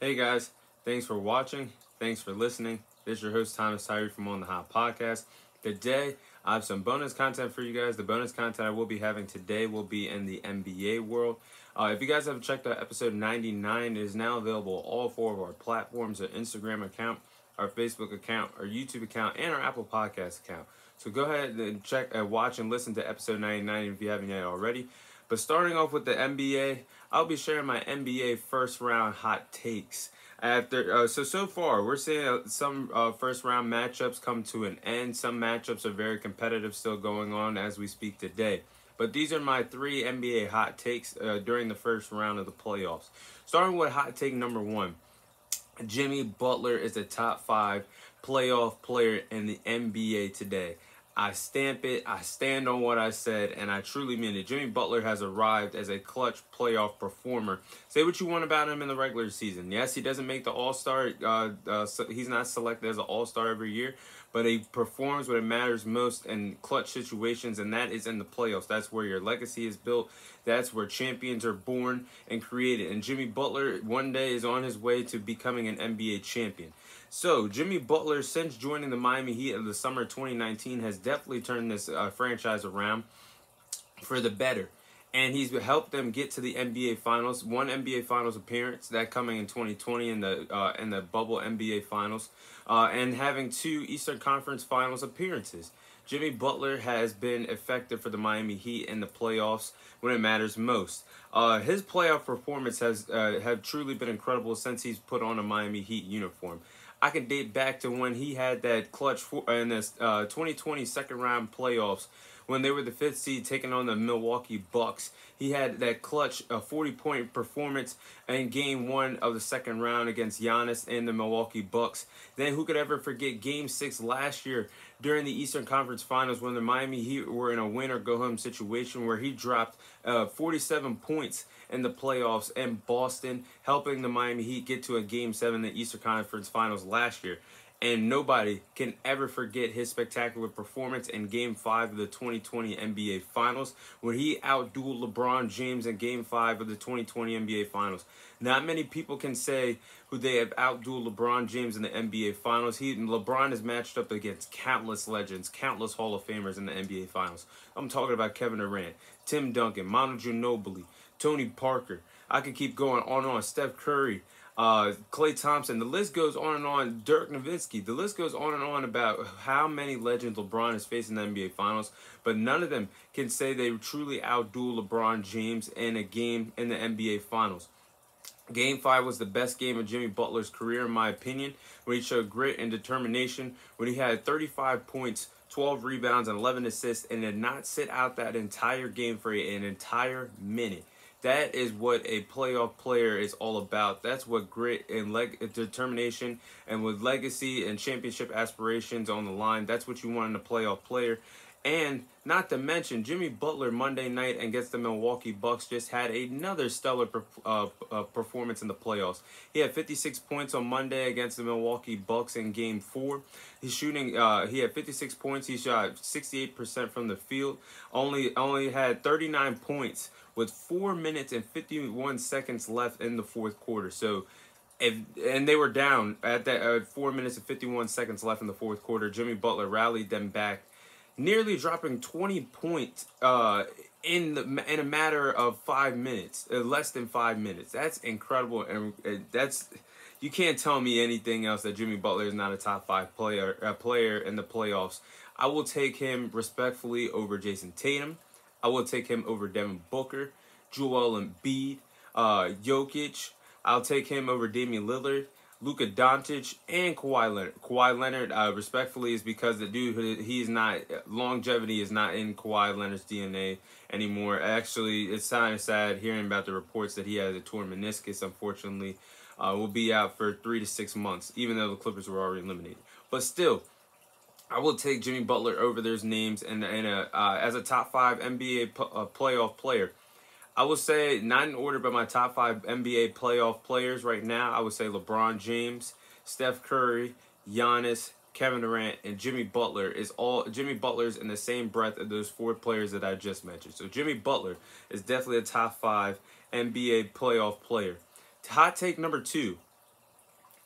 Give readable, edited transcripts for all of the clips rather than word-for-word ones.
Hey guys, thanks for watching. Thanks for listening. This is your host Thomas Tyree from On the Hot Podcast. Today, I have some bonus content for you guys. The bonus content I will be having today will be in the NBA world. If you guys haven't checked out episode 99, it is now available on all four of our platforms: our Instagram account, our Facebook account, our YouTube account, and our Apple Podcast account. So go ahead and watch and listen to episode 99 if you haven't yet already. But starting off with the NBA, I'll be sharing my NBA first round hot takes. So far, we're seeing some first round matchups come to an end. Some matchups are very competitive, still going on as we speak today. But these are my three NBA hot takes during the first round of the playoffs. Starting with hot take number one. Jimmy Butler is a top 5 playoff player in the NBA today. I stamp it, I stand on what I said, and I truly mean it. Jimmy Butler has arrived as a clutch playoff performer. Say what you want about him in the regular season. Yes, he doesn't make the All-Star. He's not selected as an All-Star every year, but he performs when it matters most in clutch situations, and that is in the playoffs. That's where your legacy is built. That's where champions are born and created. And Jimmy Butler one day is on his way to becoming an NBA champion. So, Jimmy Butler, since joining the Miami Heat in the summer of 2019, has definitely turned this franchise around for the better. And he's helped them get to the NBA Finals. One NBA Finals appearance, that coming in 2020 in the bubble NBA Finals. And having 2 Eastern Conference Finals appearances. Jimmy Butler has been effective for the Miami Heat in the playoffs when it matters most. His playoff performance has have truly been incredible since he's put on a Miami Heat uniform. I can date back to when he had that clutch in this 2020 second round playoffs when they were the 5th seed taking on the Milwaukee Bucks. He had that clutch 40-point performance in Game 1 of the second round against Giannis and the Milwaukee Bucks. Then who could ever forget Game 6 last year during the Eastern Conference Finals when the Miami Heat were in a win-or-go-home situation where he dropped 47 points in the playoffs in Boston, helping the Miami Heat get to a Game 7 in the Eastern Conference Finals last year. And nobody can ever forget his spectacular performance in Game 5 of the 2020 NBA Finals, where he outdueled LeBron James in Game 5 of the 2020 NBA Finals. Not many people can say who they have outdueled LeBron James in the NBA Finals. LeBron has matched up against countless legends, countless Hall of Famers in the NBA Finals. I'm talking about Kevin Durant, Tim Duncan, Manu Ginobili, Tony Parker. I could keep going on and on. Steph Curry, Klay Thompson. The list goes on and on. Dirk Nowitzki. The list goes on and on about how many legends LeBron has faced in the NBA Finals, but none of them can say they truly outduel LeBron James in a game in the NBA Finals. Game 5 was the best game of Jimmy Butler's career, in my opinion, when he showed grit and determination, when he had 35 points, 12 rebounds, and 11 assists, and did not sit out that entire game for an entire minute. That is what a playoff player is all about. That's what grit and determination, and with legacy and championship aspirations on the line, that's what you want in a playoff player. And not to mention, Jimmy Butler Monday night against the Milwaukee Bucks just had another stellar performance in the playoffs. He had 56 points on Monday against the Milwaukee Bucks in Game 4. He's shooting. He had 56 points. He shot 68% from the field. Only had 39 points with 4 minutes and 51 seconds left in the fourth quarter. So, and they were down at that 4 minutes and 51 seconds left in the fourth quarter. Jimmy Butler rallied them back, nearly dropping 20 points in a matter of 5 minutes, less than 5 minutes. That's incredible, and that's, you can't tell me anything else that Jimmy Butler is not a top 5 player in the playoffs. I will take him respectfully over Jason Tatum. I will take him over Devin Booker, Joel Embiid, Jokic. I'll take him over Damian Lillard, Luka Doncic, and Kawhi Leonard. Kawhi Leonard, respectfully, is because the dude, he's not, longevity is not in Kawhi Leonard's DNA anymore. Actually, it's kind of sad hearing about the reports that he has a torn meniscus, unfortunately. Will be out for 3 to 6 months, even though the Clippers were already eliminated. But still, I will take Jimmy Butler over those names as a top 5 NBA playoff player. I will say, not in order, but my top 5 NBA playoff players right now, I would say LeBron James, Steph Curry, Giannis, Kevin Durant, and Jimmy Butler Jimmy Butler's in the same breath of those 4 players that I just mentioned. So Jimmy Butler is definitely a top 5 NBA playoff player. Hot take number 2.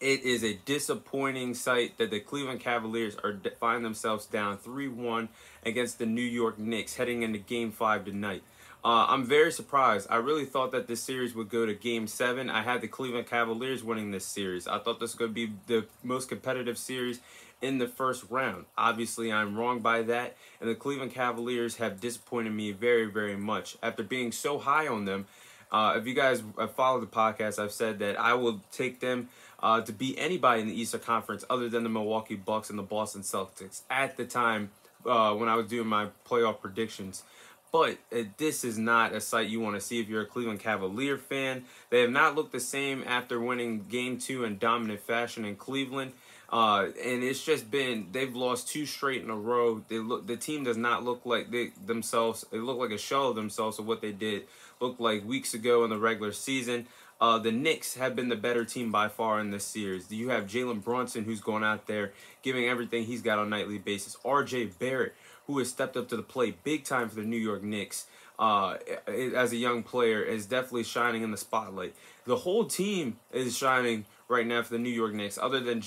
it is a disappointing sight that the Cleveland Cavaliers find themselves down 3-1 against the New York Knicks heading into Game 5 tonight. I'm very surprised. I really thought that this series would go to Game 7. I had the Cleveland Cavaliers winning this series. I thought this was going to be the most competitive series in the first round. Obviously, I'm wrong by that, and the Cleveland Cavaliers have disappointed me very, very much. After being so high on them, if you guys have followed the podcast, I've said that I will take them to beat anybody in the Eastern Conference other than the Milwaukee Bucks and the Boston Celtics at the time when I was doing my playoff predictions. But this is not a sight you want to see if you're a Cleveland Cavalier fan. They have not looked the same after winning Game 2 in dominant fashion in Cleveland. And it's just been, they've lost 2 straight in a row. The team does not look like themselves. They look like a shell of themselves of what they did look like weeks ago in the regular season. The Knicks have been the better team by far in this series. You have Jalen Brunson, who's going out there giving everything he's got on a nightly basis. R.J. Barrett, who has stepped up to the plate big time for the New York Knicks as a young player, is definitely shining in the spotlight. The whole team is shining right now for the New York Knicks, other than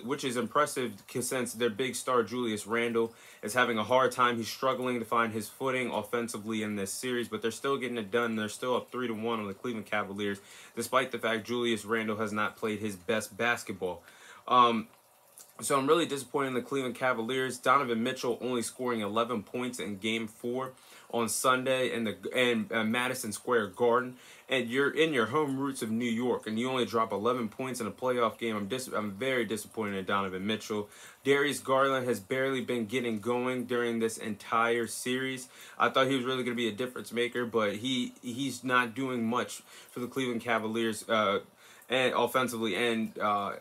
which is impressive since their big star Julius Randle is having a hard time. He's struggling to find his footing offensively in this series, but they're still getting it done. They're still up 3-1 on the Cleveland Cavaliers, despite the fact Julius Randle has not played his best basketball. So I'm really disappointed in the Cleveland Cavaliers. Donovan Mitchell only scoring 11 points in Game 4 on Sunday in Madison Square Garden, and you're in your home roots of New York, and you only drop 11 points in a playoff game. I'm very disappointed in Donovan Mitchell. Darius Garland has barely been getting going during this entire series. I thought he was really going to be a difference maker, but he's not doing much for the Cleveland Cavaliers. And offensively, and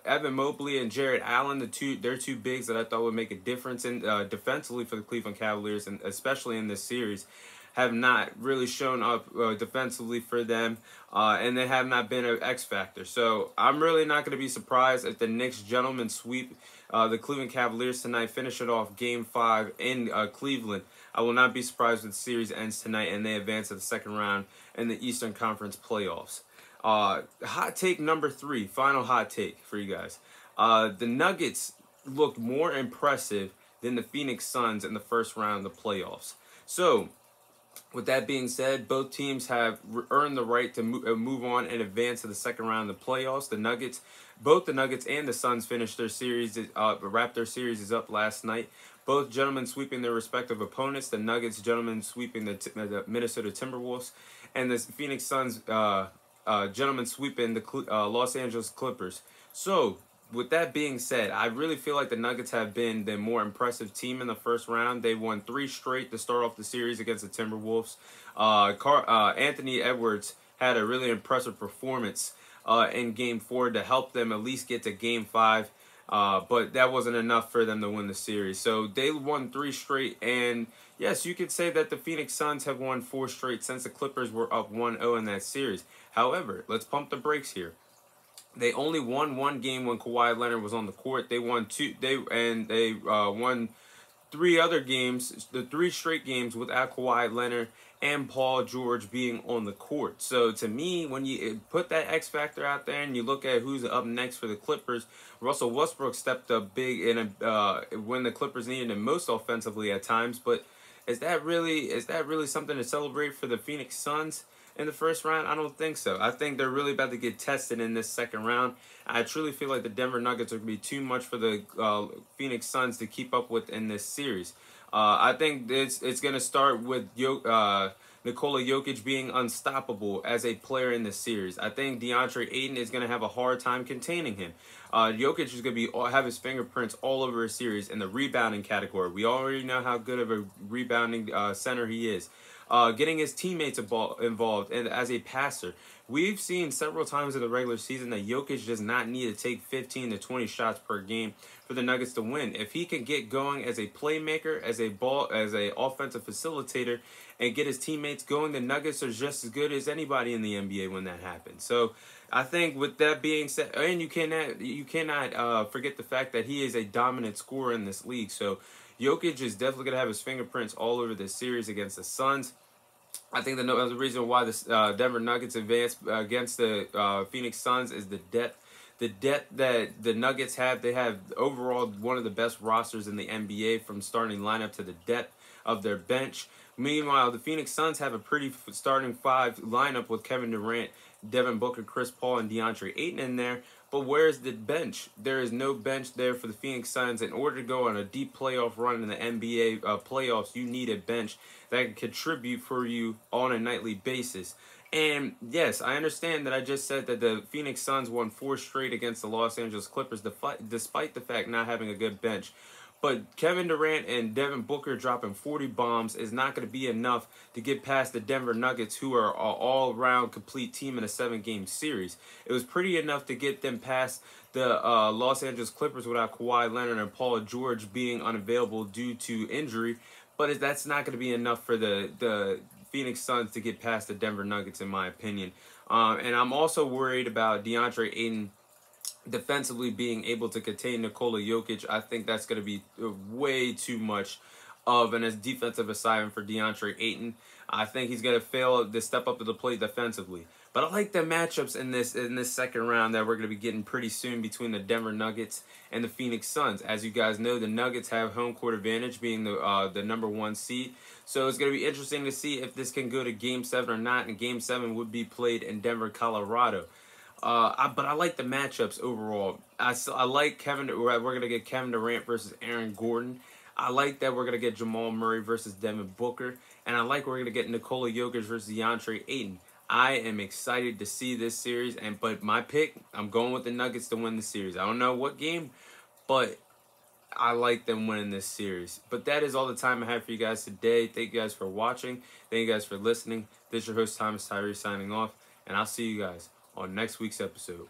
Evan Mobley and Jarrett Allen, they're two bigs that I thought would make a difference in defensively for the Cleveland Cavaliers, and especially in this series, have not really shown up defensively for them, and they have not been an X factor. So I'm really not going to be surprised if the Knicks gentlemen sweep the Cleveland Cavaliers tonight, finish it off Game 5 in Cleveland. I will not be surprised if the series ends tonight and they advance to the second round in the Eastern Conference playoffs. Hot take number 3, final hot take for you guys. The Nuggets looked more impressive than the Phoenix Suns in the first round of the playoffs. So, with that being said, both teams have earned the right to move on and advance to the second round of the playoffs. Both the Nuggets and the Suns finished their series, wrapped their series up last night. Both gentlemen sweeping their respective opponents. The Nuggets gentlemen sweeping the Minnesota Timberwolves, and the Phoenix Suns gentlemen sweeping the Los Angeles Clippers. So, with that being said, I really feel like the Nuggets have been the more impressive team in the first round. They won 3 straight to start off the series against the Timberwolves. Anthony Edwards had a really impressive performance in Game 4 to help them at least get to Game 5. But that wasn't enough for them to win the series. So they won 3 straight, and yes, you could say that the Phoenix Suns have won 4 straight since the Clippers were up 1-0 in that series. However, let's pump the brakes here. They only won 1 game when Kawhi Leonard was on the court. They won 2. They won 3 other games, the 3 straight games without Kawhi Leonard and Paul George being on the court. So to me, when you put that X factor out there and you look at who's up next for the Clippers, Russell Westbrook stepped up big when the Clippers needed him most offensively at times. But is that really something to celebrate for the Phoenix Suns in the first round? I don't think so. I think they're really about to get tested in this second round. I truly feel like the Denver Nuggets are going to be too much for the Phoenix Suns to keep up with in this series. I think it's going to start with Nikola Jokic being unstoppable as a player in this series. I think DeAndre Ayton is going to have a hard time containing him. Jokic is going to have his fingerprints all over his series in the rebounding category. We already know how good of a rebounding center he is. Getting his teammates involved and as a passer. We've seen several times in the regular season that Jokic does not need to take 15 to 20 shots per game for the Nuggets to win. If he can get going as a playmaker, as a offensive facilitator, and get his teammates going, the Nuggets are just as good as anybody in the NBA when that happens. So I think with that being said, and you cannot forget the fact that he is a dominant scorer in this league. So Jokic is definitely going to have his fingerprints all over this series against the Suns. I think the reason why the Denver Nuggets advanced against the Phoenix Suns is the depth the depth that the Nuggets have. They have overall one of the best rosters in the NBA from starting lineup to the depth of their bench. Meanwhile, the Phoenix Suns have a pretty starting five lineup with Kevin Durant, Devin Booker, Chris Paul, and DeAndre Ayton in there. But where's the bench? There is no bench there for the Phoenix Suns. In order to go on a deep playoff run in the NBA playoffs, you need a bench that can contribute for you on a nightly basis. And yes, I understand that I just said that the Phoenix Suns won 4 straight against the Los Angeles Clippers despite the fact not having a good bench. But Kevin Durant and Devin Booker dropping 40 bombs is not going to be enough to get past the Denver Nuggets, who are an all-around complete team in a 7-game series. It was pretty enough to get them past the Los Angeles Clippers without Kawhi Leonard and Paul George being unavailable due to injury. But that's not going to be enough for the Phoenix Suns to get past the Denver Nuggets, in my opinion. And I'm also worried about DeAndre Ayton defensively being able to contain Nikola Jokic. I think that's going to be way too much of an defensive assignment for DeAndre Ayton. I think he's going to fail to step up to the plate defensively. But I like the matchups in this second round that we're going to be getting pretty soon between the Denver Nuggets and the Phoenix Suns. As you guys know, the Nuggets have home court advantage, being the number 1 seed. So it's going to be interesting to see if this can go to Game 7 or not. And Game 7 would be played in Denver, Colorado. But I like the matchups overall. I like we're going to get Kevin Durant versus Aaron Gordon. I like that we're going to get Jamal Murray versus Devin Booker. And I like we're going to get Nikola Jokic versus DeAndre Ayton. I am excited to see this series. But my pick, I'm going with the Nuggets to win the series. I don't know what game, but I like them winning this series. But that is all the time I have for you guys today. Thank you guys for watching. Thank you guys for listening. This is your host, Thomas Tyree, signing off. And I'll see you guys on next week's episode.